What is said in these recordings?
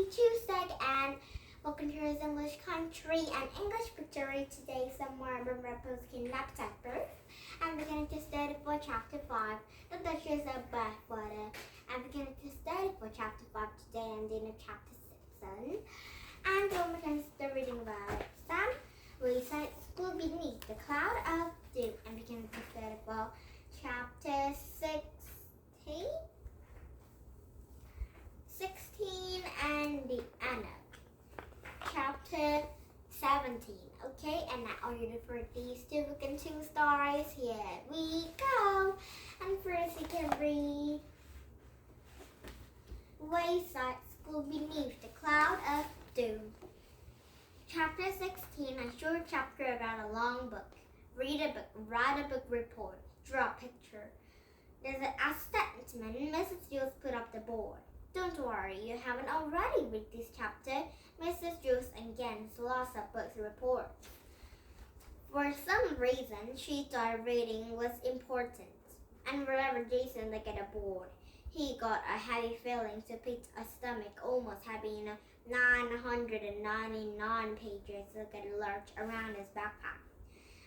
Happy Tuesday and welcome to his English country and English picture. Today somewhere from Redpost kidnapped at birth. I'm beginning to study for chapter 5. The Duchess of Bathwater. I'm beginning to study for chapter 5 today and then chapter 6. And we're going to start reading about Sam. Wayside school beneath the cloud of doom. I'm beginning to study for chapter 16 and the end of chapter 17. Okay, and now are you ready for these two book and two stories? Here we go. And first you can read Wayside School Beneath the Cloud of Doom. Chapter 16, a short chapter about a long book. Read a book, write a book report, draw a picture. There's an assessment. Mrs. Jules put up the board. Don't worry, you haven't already read this chapter. Mrs. Jules again lots of books report. For some reason, she thought reading was important. And whenever Jason looked at a board, he got a heavy feeling to pit a stomach almost having 999 pages look at large around his backpack.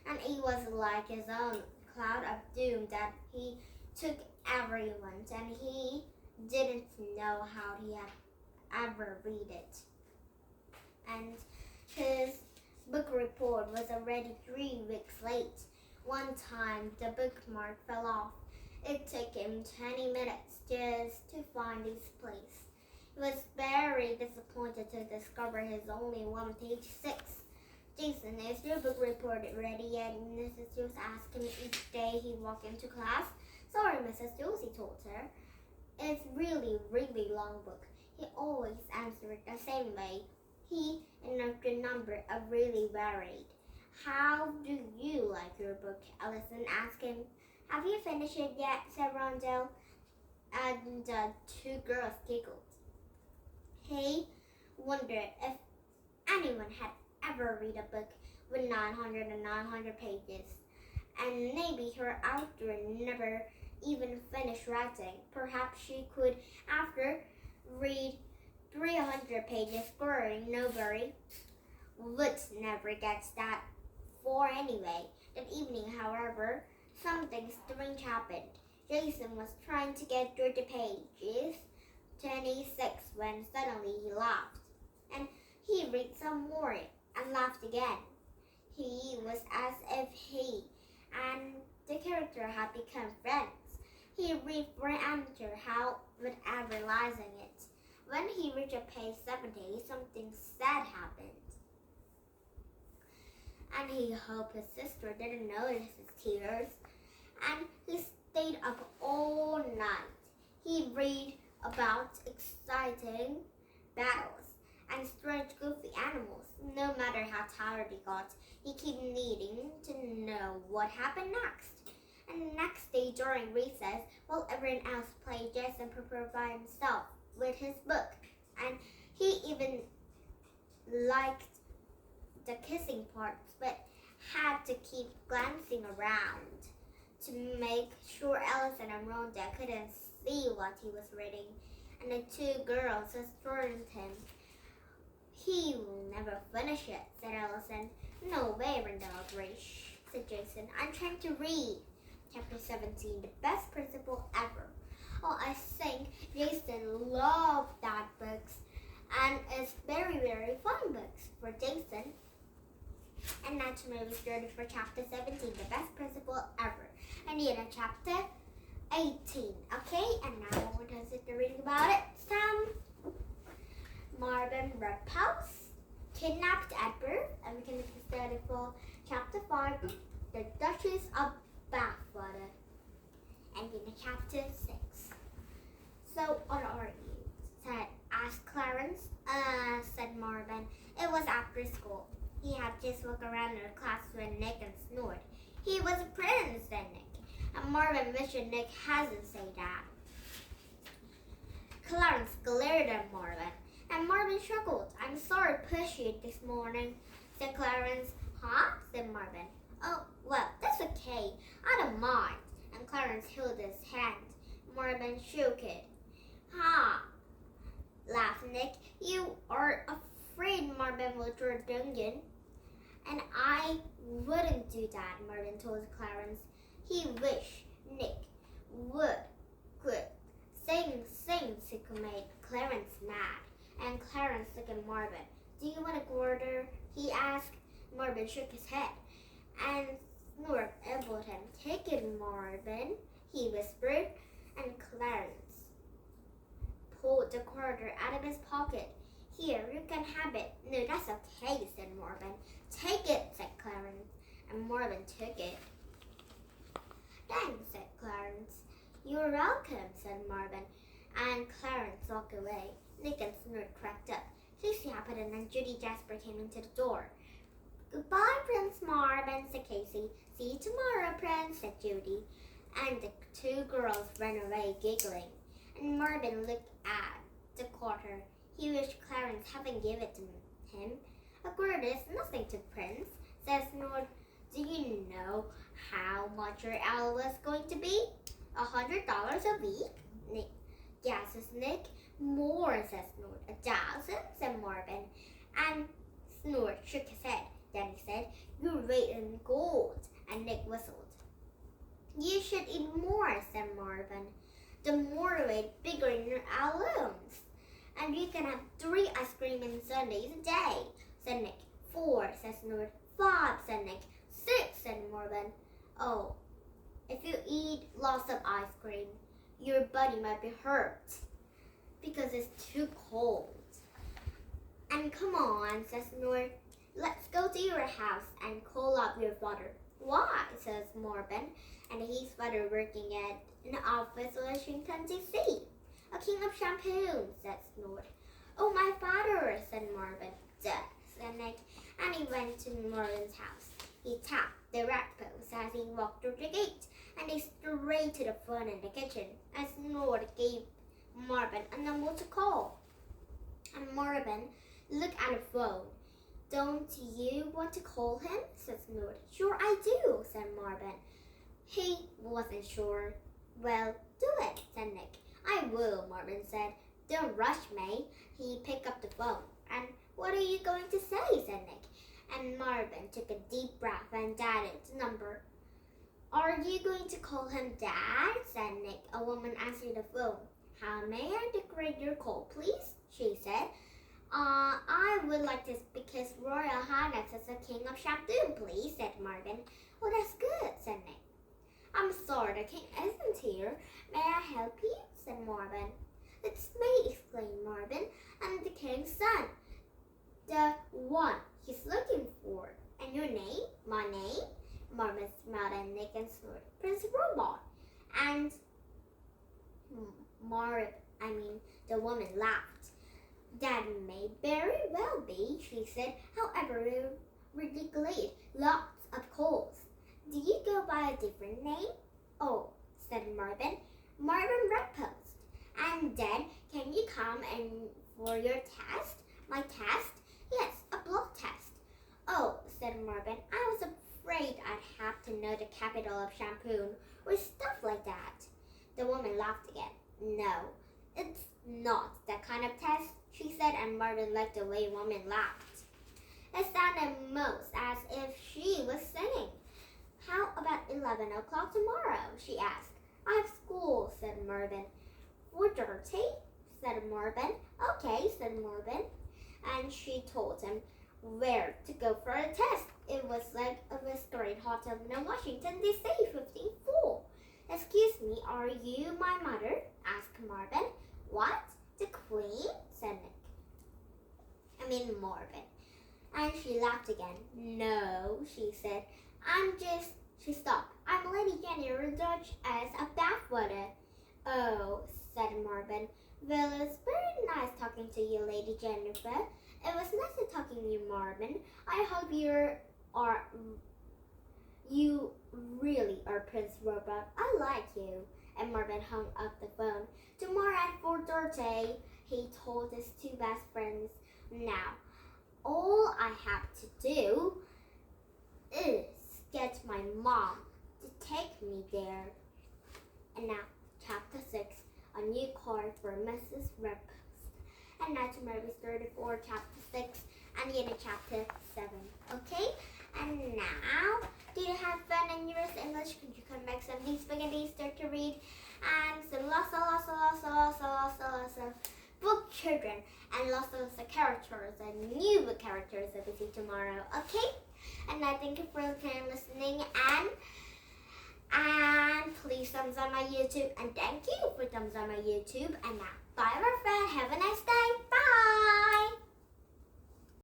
And it was like his own cloud of doom that he took everyone's, and he didn't know how he had ever read it. And his book report was already 3 weeks late. One time the bookmark fell off. It took him 20 minutes just to find his place. He was very disappointed to discover his only one page 6. Jason, is your book report ready yet? Mrs. Jules asked him each day he walked into class. Sorry, Mrs. Jules, he told her. It's really long book. He always answered the same way. He and the number of really varied. How do you like your book? Allison asked him. Have you finished it yet? Said Rondell. And the 2 girls giggled. He wondered if anyone had ever read a book with 900 pages. And maybe her author never even finished writing. Perhaps she could, after read 300 pages scoring nobody would never get that far anyway. That evening, however, something strange happened. Jason was trying to get through the pages 26 when suddenly he laughed. And he read some more and laughed again. He was as if he and the character had become friends. He read for an amateur how without realizing it. When he reached page 70, something sad happened. And he hoped his sister didn't notice his tears. And he stayed up all night. He read about exciting battles and strange goofy animals. No matter how tired he got, he kept needing to know what happened next. And the next day during recess, while everyone else played, Jason prepared by himself with his book. And he even liked the kissing parts, but had to keep glancing around to make sure Allison and Rhonda couldn't see what he was reading. And the 2 girls assured him he will never finish it, said Allison. No way, Rhonda agreed, said Jason. I'm trying to read. Chapter 17, the best principal ever. Oh, I think Jason loved that books, and it's very fun books for Jason. And now tomorrow we started for chapter 17, the best principal ever. And the end of chapter 18. Okay, and now what does it reading about it? Sam, Marvin, Redpost, kidnapped at birth, and we can study for chapter 5, the Duchess of Bathwater, and in chapter 6. So, what are you? Asked Clarence. Said Marvin. It was after school. He had just walked around in the class when Nick and snored. He was a prince, said Nick. And Marvin wished Nick hasn't said that. Clarence glared at Marvin, and Marvin struggled. I'm sorry I pushed you this morning, said Clarence. Huh? Said Marvin. Oh, well, that's okay. I don't mind. And Clarence held his hand. Marvin shook it. Ha! Laughed Nick. You are afraid Marvin will draw dungeon. And I wouldn't do that, Marvin told Clarence. He wished Nick would quit saying things he could make Clarence mad. And Clarence looked at Marvin. Do you want a quarter? He asked. Marvin shook his head. And Snort elbowed him. Take it, Marvin, he whispered. And Clarence pulled the quarter out of his pocket. Here, you can have it. No, that's okay, said Marvin. Take it, said Clarence. And Marvin took it. Thanks, said Clarence. You're welcome, said Marvin. And Clarence walked away. Nick and Snort cracked up. Casey happened and Judy Jasper came into the door. Goodbye, Prince Marvin, said Casey. See you tomorrow, Prince, said Judy. And the two girls ran away giggling. And Marvin looked at the quarter. He wished Clarence hadn't given it to him. A quarter is nothing to Prince, said Snort. Do you know how much your owl was going to be? $100 a week? Nick guesses Nick. More, says Snort. 1,000, said Marvin. And Snort shook his head. Then he said, You're weight in gold. And Nick whistled. You should eat more, said Marvin. The more weight, bigger your owl looms. And you can have 3 ice cream and sundaes a day, said Nick. 4, said Snort. 5, said Nick. 6, said Marvin. Oh, if you eat lots of ice cream, your body might be hurt because it's too cold. And come on, says Snort. Let's go to your house and call up your father. Why, says Marvin. And his father working at an office in Washington, D.C. A king of shampoo, said Snort. Oh, my father, said Marvin. Duh, said Nick. And he went to Marvin's house. He tapped the Redpost as he walked through the gate, and they straight to the phone in the kitchen. And Snort gave Marvin a number to call. And Marvin looked at the phone. Don't you want to call him? Said Snort. Sure I do, said Marvin. He wasn't sure. Well, do it, said Nick. I will, Marvin said. Don't rush me. He picked up the phone. And what are you going to say, said Nick. And Marvin took a deep breath and dialed the number. Are you going to call him Dad? Said Nick. A woman answered the phone. How may I decorate your call, please? She said. I would like to speak His Royal Highness as the King of Shampoo, please, said Marvin. Oh, that's good, said Nick. I'm sorry, the king isn't here. May I help you? Said Marvin. It's me, exclaimed Marvin. I'm the king's son. The one he's looking for. And your name? My name? Marvin smiled at Nick and Snort. Prince Robot. And the woman laughed. That may very well be, she said. However, we're really lots of calls. Do you go by a different name? Oh, said Marvin. Marvin Redpost. And then, can you come in for your test? My test? Yes, a blood test. Oh, said Marvin. I was afraid I'd have to know the capital of Shampoo or stuff like that. The woman laughed again. No, it's not that kind of test, she said, and Marvin liked the way woman laughed. It sounded most as if she was singing. How about 11 o'clock tomorrow? She asked. I have school, said Marvin. 4:30, said Marvin. Okay, said Marvin. And she told him where to go for a test. It was like a Westgate hotel in Washington, D.C., 15-4. Excuse me, are you my mother? Asked Marvin. What? The Queen? Said Marvin. And she laughed again. No, she said. She stopped. I'm Lady Jennifer Duchess of Bathwater. Oh, said Marvin. Well, it's very nice talking to you, Lady Jennifer. It was nice talking to you, Marvin. I hope you really are Prince Robot. I like you. And Marvin hung up the phone. Tomorrow at 4:30, he told his two best friends. Now, all I have to do is get my mom to take me there. And now, Chapter 6, a new card for Mrs. Redpost. And and now tomorrow is 34, chapter 6, and the other chapter 7. Okay? And now, did you have fun in your English? Could you come make some beef spaghetti, start to read, and some lots of book children, and lots of the characters and new characters that we see tomorrow. Okay? And I thank you for listening, and please thumbs up my YouTube, and thank you for thumbs up my YouTube. And now, bye my friend, have a nice day, bye!